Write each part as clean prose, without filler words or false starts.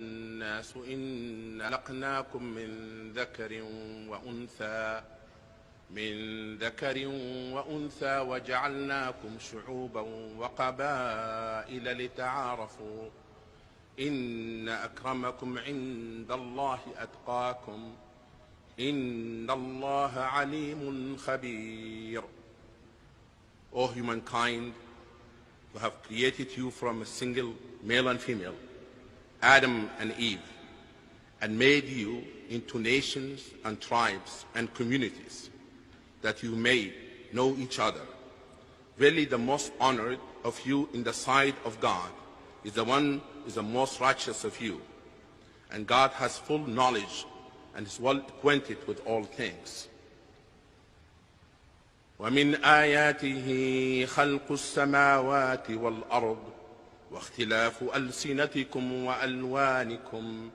الناس إنا خلقناكم من ذكر وأنثى وجعلناكم شعوبا وقبائل لتعارفوا إن أكرمكم عند الله أتقاكم إن الله عليم خبير. O humankind, who have created you from a single male and female, Adam and Eve, and made you into nations and tribes and communities, that you may know each other. Verily the most honored of you in the sight of God is the one who is the most righteous of you. And God has full knowledge and is well acquainted with all things. ومن آياته خلق السماوات والأرض واختلاف ألسنتكم وألوانكم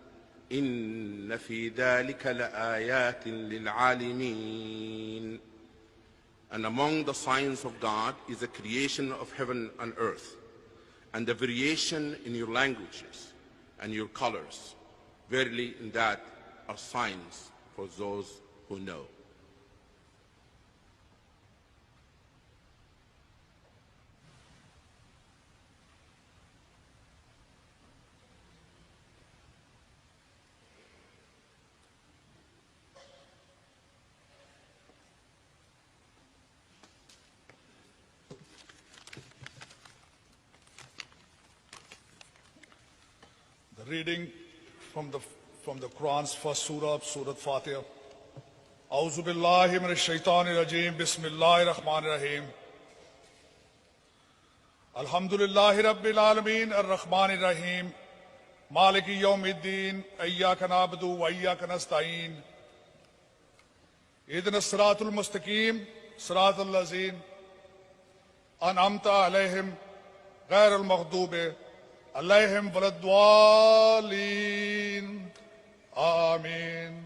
إن في ذلك لآيات للعالمين. And among the signs of God is the creation of heaven and earth, and the variation in your languages and your colors. Verily in that are signs for those who know. Reading from the Quran's first surah, Surah Fatiha. A'udhu billahi minash shaitanir rajeem. Bismillahir rahmanir rahim. Alhamdulillahi rabbil alameen ar-rahmanir rahim. Maliki yawmiddin. Iyyaka na'budu wa iyyaka nasta'een. Ihdinas siratal mustaqim. Siratal lazeen an'amta alayhim ghayril maghdubi عليهم ولا الضالين آمين.